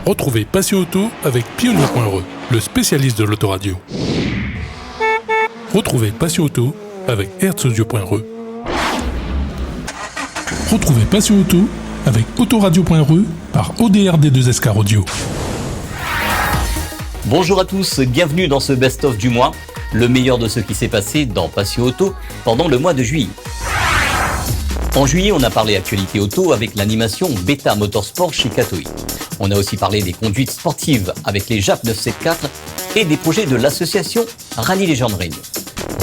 Retrouvez Passion Auto avec Pionnier.re, le spécialiste de l'autoradio. Retrouvez Passion Auto avec Herzaudio.re. Retrouvez Passion Auto avec Autoradio.re par ODRD2SK Audio. Bonjour à tous, bienvenue dans ce best-of du mois, le meilleur de ce qui s'est passé dans Passion Auto pendant le mois de juillet. En juillet, on a parlé actualité auto avec l'animation Beta Motorsport chez Katoï. On a aussi parlé des conduites sportives avec les JAP 974 et des projets de l'association Rallye Légende Réunion.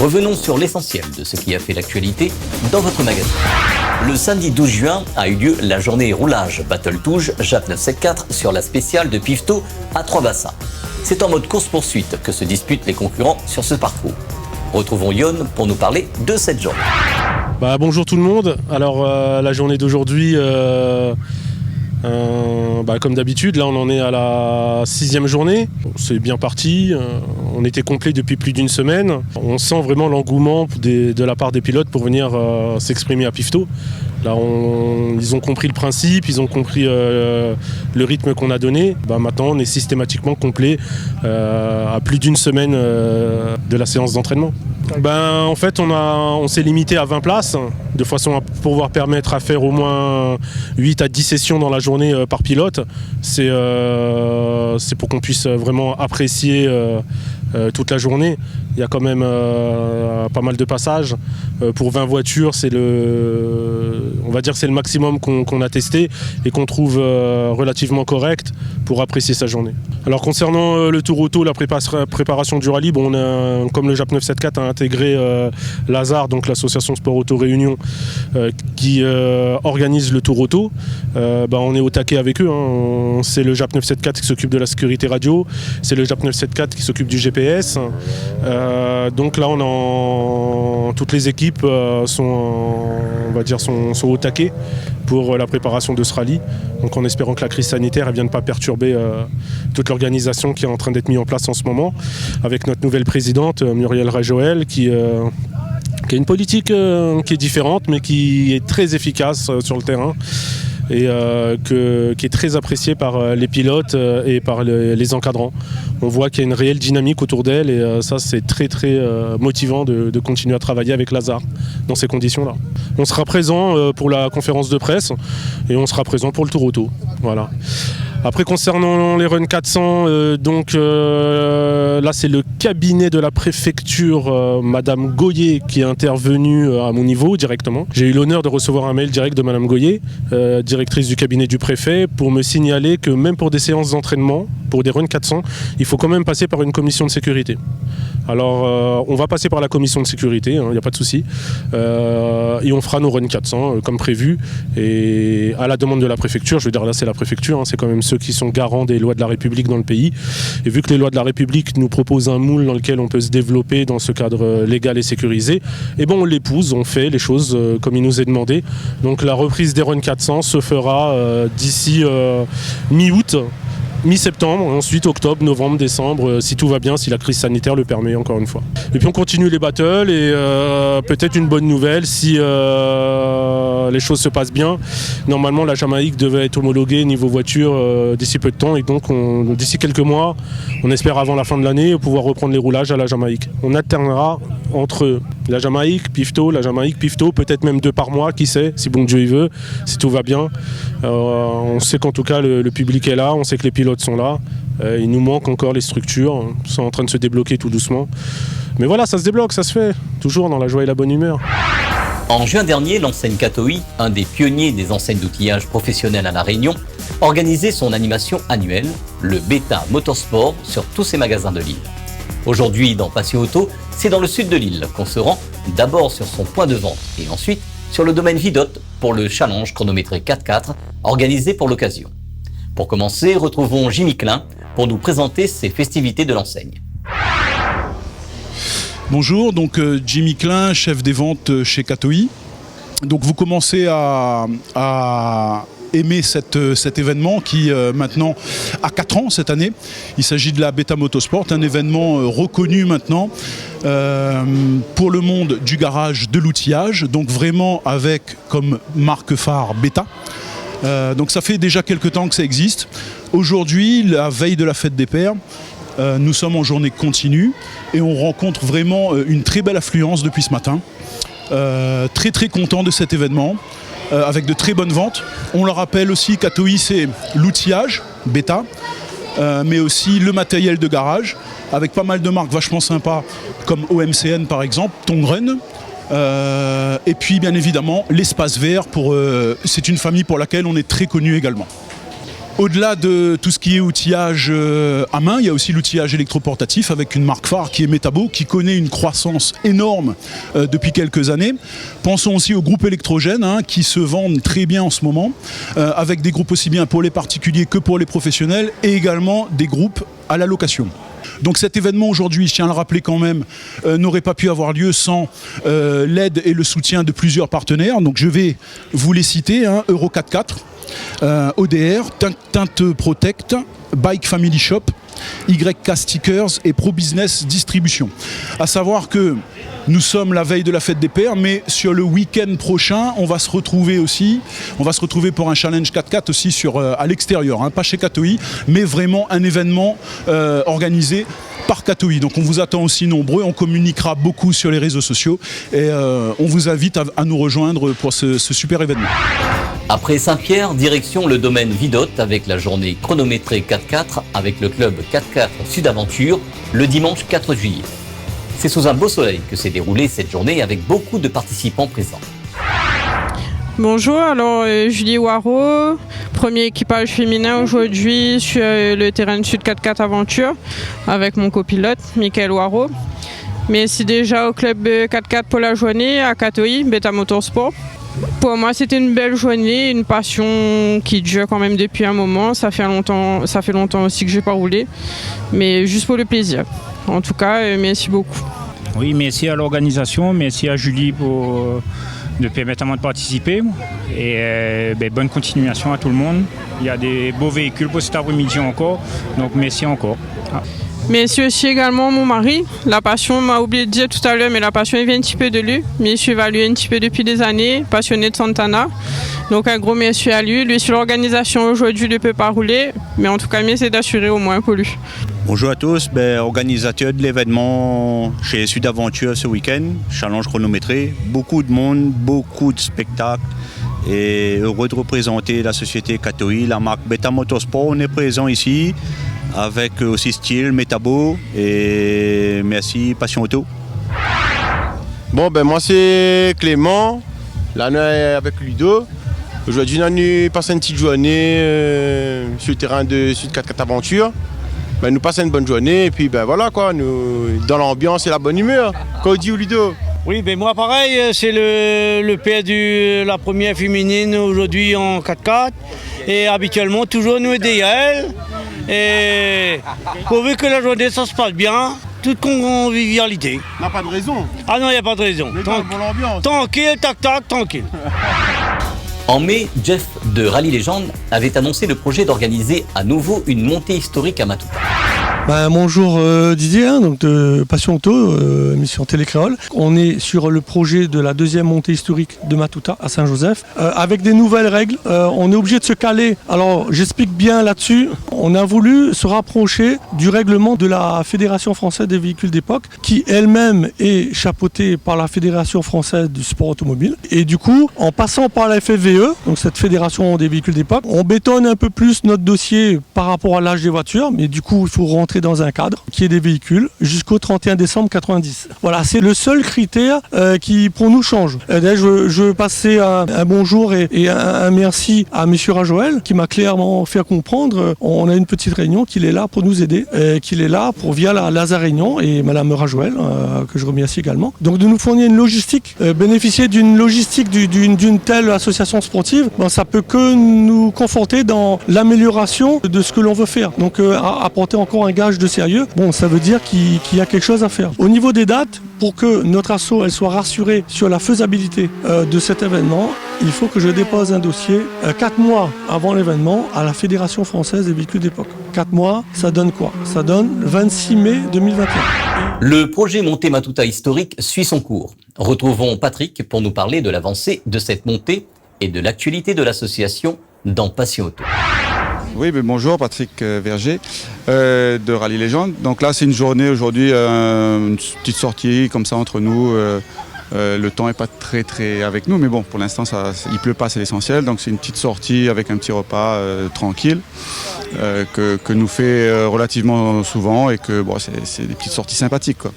Revenons sur l'essentiel de ce qui a fait l'actualité dans votre magasin. Le samedi 12 juin a eu lieu la journée roulage Battle Touge JAP 974 sur la spéciale de Pifto à Trois-Bassins. C'est en mode course-poursuite que se disputent les concurrents sur ce parcours. Retrouvons Yon pour nous parler de cette journée. Bonjour tout le monde. Alors la journée d'aujourd'hui, comme d'habitude, là on en est à la 6e journée. C'est bien parti, on était complet depuis plus d'une semaine. On sent vraiment l'engouement de la part des pilotes pour venir s'exprimer à Pifto. Là ils ont compris le principe, ils ont compris le rythme qu'on a donné. Maintenant on est systématiquement complet à plus d'une semaine de la séance d'entraînement. En fait on s'est limité à 20 places de façon à pouvoir permettre à faire au moins 8 à 10 sessions dans la journée par pilote. C'est pour qu'on puisse vraiment apprécier toute la journée. Il y a quand même pas mal de passages. Pour 20 voitures, on va dire que c'est le maximum qu'on a testé et qu'on trouve relativement correct pour apprécier sa journée. Alors concernant le Tour Auto, la préparation du rallye, comme le JAP 974 a intégré Lazare, donc l'association Sport Auto Réunion, qui organise le Tour Auto, on est au taquet avec eux. C'est le JAP 974 qui s'occupe de la sécurité radio, c'est le JAP 974 qui s'occupe du GPS. Donc là, toutes les équipes sont au taquet pour la préparation de ce rallye. Donc en espérant que la crise sanitaire ne vienne pas perturber toute l'organisation qui est en train d'être mise en place en ce moment, avec notre nouvelle présidente, Muriel Rajoel, qui a une politique qui est différente, mais qui est très efficace sur le terrain. Et qui est très appréciée par les pilotes et par les encadrants. On voit qu'il y a une réelle dynamique autour d'elle et ça c'est très très motivant de continuer à travailler avec Lazare dans ces conditions-là. On sera présent pour la conférence de presse et on sera présent pour le Tour Auto. Voilà. Après concernant les Run 400, là c'est le cabinet de la préfecture, Madame Goyer, qui est intervenue à mon niveau directement. J'ai eu l'honneur de recevoir un mail direct de Madame Goyer, directrice du cabinet du préfet, pour me signaler que même pour des séances d'entraînement, pour des Run 400, il faut quand même passer par une commission de sécurité. Alors on va passer par la commission de sécurité, il n'y a pas de souci, et on fera nos Run 400 comme prévu, et à la demande de la préfecture. Je veux dire, là c'est la préfecture, c'est quand même ceux qui sont garants des lois de la République dans le pays, et vu que les lois de la République nous proposent un moule dans lequel on peut se développer dans ce cadre légal et sécurisé, on l'épouse, on fait les choses comme il nous est demandé. Donc la reprise des Run 400 se fera d'ici mi-août, mi-septembre, ensuite octobre, novembre, décembre, si tout va bien, si la crise sanitaire le permet, encore une fois. Et puis on continue les battles et peut-être une bonne nouvelle si les choses se passent bien. Normalement la Jamaïque devait être homologuée niveau voiture d'ici peu de temps, et donc d'ici quelques mois, on espère avant la fin de l'année pouvoir reprendre les roulages à la Jamaïque. On alternera entre la Jamaïque, Pifto, peut-être même 2 par mois, qui sait, si bon Dieu y veut, si tout va bien. On sait qu'en tout cas le public est là, on sait que les pilotes sont là. Il nous manque encore les structures, sont en train de se débloquer tout doucement. Mais voilà, ça se débloque, ça se fait, toujours dans la joie et la bonne humeur. En juin dernier, l'enseigne Katoï, un des pionniers des enseignes d'outillage professionnel à La Réunion, organisait son animation annuelle, le Beta Motorsport, sur tous ses magasins de l'île. Aujourd'hui, dans Passion Auto, c'est dans le sud de l'île qu'on se rend, d'abord sur son point de vente et ensuite sur le domaine Vidotte pour le challenge chronométré 4x4 organisé pour l'occasion. Pour commencer, retrouvons Jimmy Klein pour nous présenter ses festivités de l'enseigne. Bonjour, donc Jimmy Klein, chef des ventes chez Katoï. Donc vous commencez à aimer cet événement qui maintenant a 4 ans cette année. Il s'agit de la Beta Motorsport, un événement reconnu maintenant pour le monde du garage, de l'outillage, donc vraiment avec comme marque phare Beta. Donc ça fait déjà quelques temps que ça existe. Aujourd'hui, la veille de la fête des pères, nous sommes en journée continue et on rencontre vraiment une très belle affluence depuis ce matin. Très très content de cet événement, avec de très bonnes ventes. On le rappelle aussi qu'Atoï, c'est l'outillage, Beta, mais aussi le matériel de garage, avec pas mal de marques vachement sympas, comme OMCN par exemple, Tongren. Et puis bien évidemment l'espace vert, c'est une famille pour laquelle on est très connu également. Au-delà de tout ce qui est outillage à main, il y a aussi l'outillage électroportatif avec une marque phare qui est Metabo, qui connaît une croissance énorme depuis quelques années. Pensons aussi aux groupes électrogènes qui se vendent très bien en ce moment, avec des groupes aussi bien pour les particuliers que pour les professionnels, et également des groupes à la location. Donc cet événement aujourd'hui, je tiens à le rappeler quand même, n'aurait pas pu avoir lieu sans l'aide et le soutien de plusieurs partenaires. Donc je vais vous les citer, Euro 4x4, ODR, Tinte Protect, Bike Family Shop, YK Stickers et Pro Business Distribution. À savoir que nous sommes la veille de la fête des pères, mais sur le week-end prochain, on va se retrouver pour un challenge 4x4 aussi à l'extérieur, pas chez Katoï, mais vraiment un événement organisé par Katoï. Donc on vous attend aussi nombreux, on communiquera beaucoup sur les réseaux sociaux et on vous invite à nous rejoindre pour ce super événement. Après Saint-Pierre, direction le domaine Vidotte avec la journée chronométrée 4x4 avec le club 4x4 Sud-Aventure le dimanche 4 juillet. C'est sous un beau soleil que s'est déroulée cette journée avec beaucoup de participants présents. Bonjour, alors Julie Waro, premier équipage féminin aujourd'hui sur le terrain Sud 4x4 Aventure avec mon copilote Michael Waro. Merci déjà au club 4x4 pour la journée à Katoï, Beta Motorsport. Pour moi, c'était une belle journée, une passion qui dure quand même depuis un moment. Ça fait longtemps aussi que je n'ai pas roulé, mais juste pour le plaisir. En tout cas, merci beaucoup. Oui, merci à l'organisation, merci à Julie de permettre à moi de participer. Et bonne continuation à tout le monde. Il y a des beaux véhicules pour cet après-midi encore, donc merci encore. Merci aussi également mon mari. La passion, m'a oublié de dire tout à l'heure, mais la passion vient un petit peu de lui. Mais je suis évalué un petit peu depuis des années, passionné de Santana. Donc un gros merci à lui. Lui sur l'organisation aujourd'hui ne peut pas rouler, mais en tout cas merci d'assurer au moins pour lui. Bonjour à tous, organisateur de l'événement chez Sud-Aventure ce week-end, challenge chronométré. Beaucoup de monde, beaucoup de spectacles. Et heureux de représenter la société Katoï, la marque Beta Motorsport. On est présent ici avec aussi Style, Metabo et merci Passion Auto. Bon, moi c'est Clément, là on est avec Ludo. Aujourd'hui on a passé une petite journée sur le terrain de Sud 4x4 Aventure. Nous passons une bonne journée et puis voilà quoi, nous dans l'ambiance et la bonne humeur. Cody ou Ludo? Oui, moi pareil, c'est le père de la première féminine aujourd'hui en 4x4 et habituellement toujours nous DL. Et pourvu que la journée ça se passe bien, toute convivialité. Il n'y a pas de raison. Ah non, il n'y a pas de raison. Tranquille, tac, tranquille. En mai, Jeff de Rallye Légende avait annoncé le projet d'organiser à nouveau une montée historique à Matuta. Bonjour Didier, donc de Passion Auto, émission Télécréole. On est sur le projet de la deuxième montée historique de Matuta à Saint-Joseph, avec des nouvelles règles. On est obligé de se caler. Alors j'explique bien là-dessus. On a voulu se rapprocher du règlement de la Fédération française des véhicules d'époque, qui elle-même est chapeautée par la Fédération française du sport automobile. Et du coup, en passant par la FFVE, donc cette Fédération des véhicules d'époque, on bétonne un peu plus notre dossier par rapport à l'âge des voitures, mais du coup il faut rentrer dans un cadre qui est des véhicules jusqu'au 31 décembre 90. Voilà, c'est le seul critère qui pour nous change. D'ailleurs, je veux passer un bonjour et un merci à monsieur Rajoel qui m'a clairement fait comprendre. On a une petite réunion qu'il est là pour nous aider, qu'il est là pour via la réunion et madame Rajoel que je remercie également. Donc de nous fournir une logistique, bénéficier d'une logistique d'une telle association sportive, ça peut que nous conforter dans l'amélioration de ce que l'on veut faire. Donc apporter encore un gage de sérieux, ça veut dire qu'il y a quelque chose à faire. Au niveau des dates, pour que notre asso elle soit rassurée sur la faisabilité de cet événement, il faut que je dépose un dossier 4 mois avant l'événement à la Fédération française des véhicules d'époque. 4 mois, ça donne quoi? Ça donne 26 mai 2021. Le projet Montée Matuta historique suit son cours. Retrouvons Patrick pour nous parler de l'avancée de cette montée et de l'actualité de l'association dans Passion Auto. Oui, bonjour, Patrick Verger de Rallye Légende. Donc là, c'est une journée aujourd'hui, une petite sortie comme ça entre nous. Le temps n'est pas très avec nous, mais bon, pour l'instant, il pleut pas, c'est l'essentiel. Donc c'est une petite sortie avec un petit repas tranquille que nous fait relativement souvent et que bon, c'est des petites sorties sympathiques, quoi.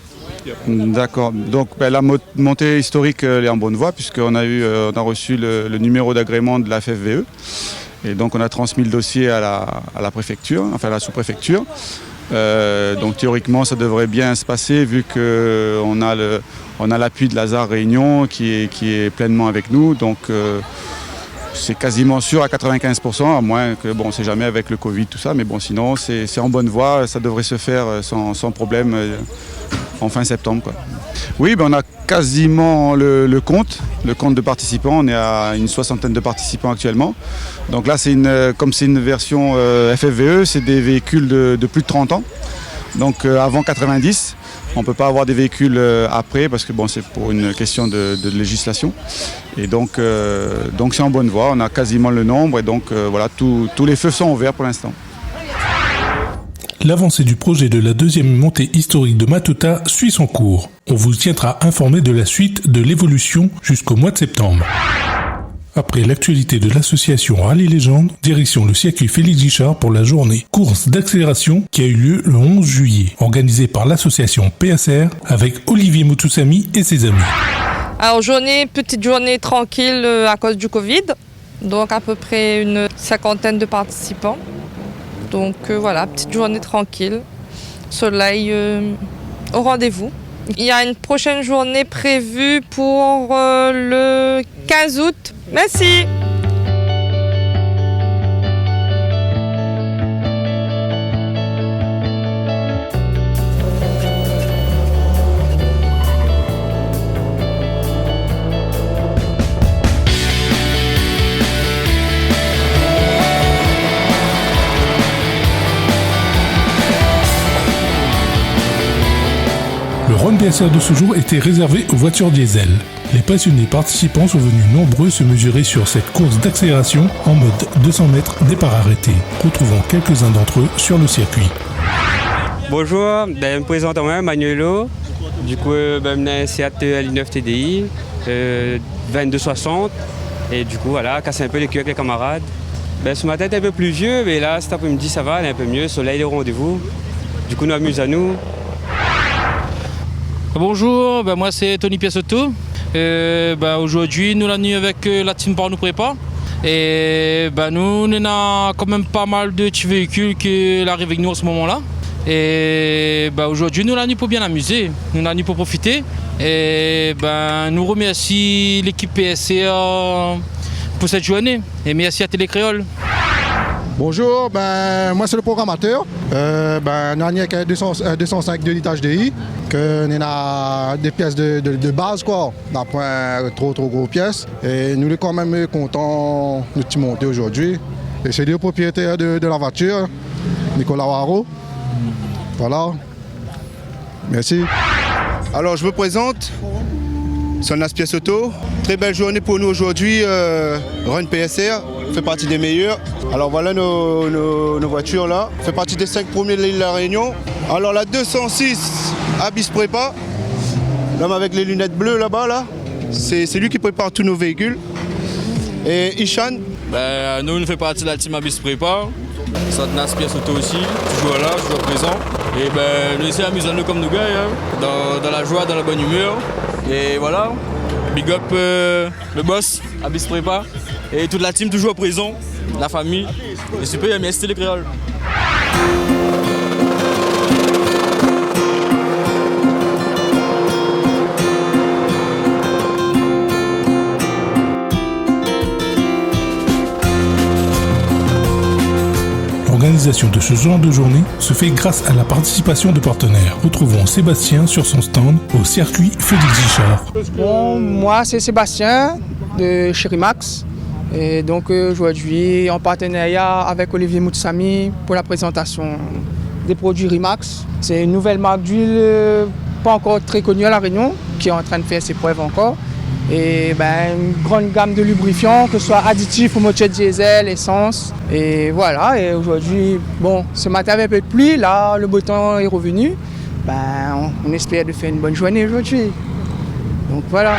D'accord. Donc la montée historique elle est en bonne voie puisqu'on a reçu le numéro d'agrément de la FFVE. Et donc on a transmis le dossier à la préfecture, enfin à la sous-préfecture. Donc théoriquement ça devrait bien se passer vu qu'on a l'appui de Lazare Réunion qui est pleinement avec nous. Donc c'est quasiment sûr à 95%, à moins que bon, on ne sait jamais avec le Covid tout ça, mais bon sinon c'est en bonne voie, ça devrait se faire sans problème en fin septembre, quoi. Oui, on a quasiment le compte de participants. On est à une 60aine de participants actuellement. Donc là, comme c'est une version FFVE, c'est des véhicules de plus de 30 ans. Donc avant 90, on ne peut pas avoir des véhicules après parce que bon, c'est pour une question de législation. Et donc c'est en bonne voie. On a quasiment le nombre et donc voilà, tous les feux sont ouverts pour l'instant. L'avancée du projet de la deuxième montée historique de Matuta suit son cours. On vous tiendra informé de la suite de l'évolution jusqu'au mois de septembre. Après l'actualité de l'association Rallye Légende, direction le circuit Félix Guichard pour la journée course d'accélération qui a eu lieu le 11 juillet, organisée par l'association PSR avec Olivier Moutoussamy et ses amis. Alors petite journée tranquille à cause du Covid, donc à peu près une 50aine de participants. Donc voilà, petite journée tranquille, soleil au rendez-vous. Il y a une prochaine journée prévue pour le 15 août. Merci. Le run PSR de ce jour était réservé aux voitures diesel. Les passionnés participants sont venus nombreux se mesurer sur cette course d'accélération en mode 200 mètres départ arrêté. Retrouvons quelques-uns d'entre eux sur le circuit. Bonjour, je me présente moi, Manuelo. Du coup, je suis un Seat L9 TDI, 2260. Et du coup, voilà, casser un peu les queues avec les camarades. Ce matin, c'est un peu plus vieux, mais là, cet après-midi, ça va, il est un peu mieux. Le soleil est au rendez-vous. Du coup, nous amusons à nous. Bonjour, moi c'est Tony Piassotto. Aujourd'hui, nous l'année avec la team par nous prépa. Et nous, on a quand même pas mal de petits véhicules qui arrivent avec nous en ce moment-là. Et aujourd'hui, nous l'année pour bien amuser, nous l'année pour profiter. Et nous remercions l'équipe PSR pour cette journée. Et merci à Télé Créole. Bonjour, moi c'est le programmateur. Nous avons 205 de litage DI, que nous avons des pièces de base, quoi. On n'a pas trop gros pièces. Et nous sommes quand même contents de nous monter aujourd'hui. Et c'est le propriétaire de la voiture, Nicolas Waro. Voilà. Merci. Alors je me présente, Sonas Piassotto. Très belle journée pour nous aujourd'hui. Run PSR fait partie des meilleurs. Alors voilà nos voitures là. Fait partie des 5 premiers de l'île de la Réunion. Alors la 206 Abyss Prépa. L'homme avec les lunettes bleues là-bas là. C'est lui qui prépare tous nos véhicules. Et Ishan. Nous on fait partie de la team Abyss Prépa. Sonas Piassotto aussi, toujours là, toujours présent. Et nous essayons d'amuser comme nous gars, dans la joie, dans la bonne humeur. Et voilà, big up le boss, Abyss Prépa. Et toute la team toujours présent, la famille. Et super, merci Télé Créole. L'organisation de ce genre de journée se fait grâce à la participation de partenaires. Retrouvons Sébastien sur son stand au circuit Félix Guichard. Bon, moi c'est Sébastien de chez Rimax. Et donc aujourd'hui en partenariat avec Olivier Moutoussamy pour la présentation des produits Rimax. C'est une nouvelle marque d'huile pas encore très connue à La Réunion qui est en train de faire ses preuves encore. Et une grande gamme de lubrifiants, que ce soit additifs ou moteur diesel, essence. Et voilà, et aujourd'hui, ce matin avec un peu de pluie, là le beau temps est revenu. On espère de faire une bonne journée aujourd'hui. Donc voilà.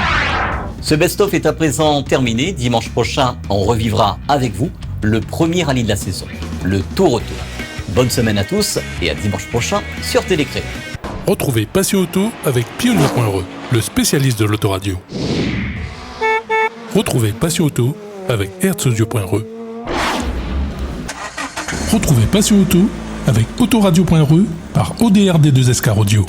Ce best-of est à présent terminé. Dimanche prochain, on revivra avec vous le premier rallye de la saison, le Tour Auto. Bonne semaine à tous et à dimanche prochain sur Télécréole. Retrouvez Passion Auto avec Pionnier.re, le spécialiste de l'autoradio. Retrouvez Passion Auto avec Herzaudio.re. Retrouvez Passion Auto avec Autoradio.re par ODRD2SK Audio.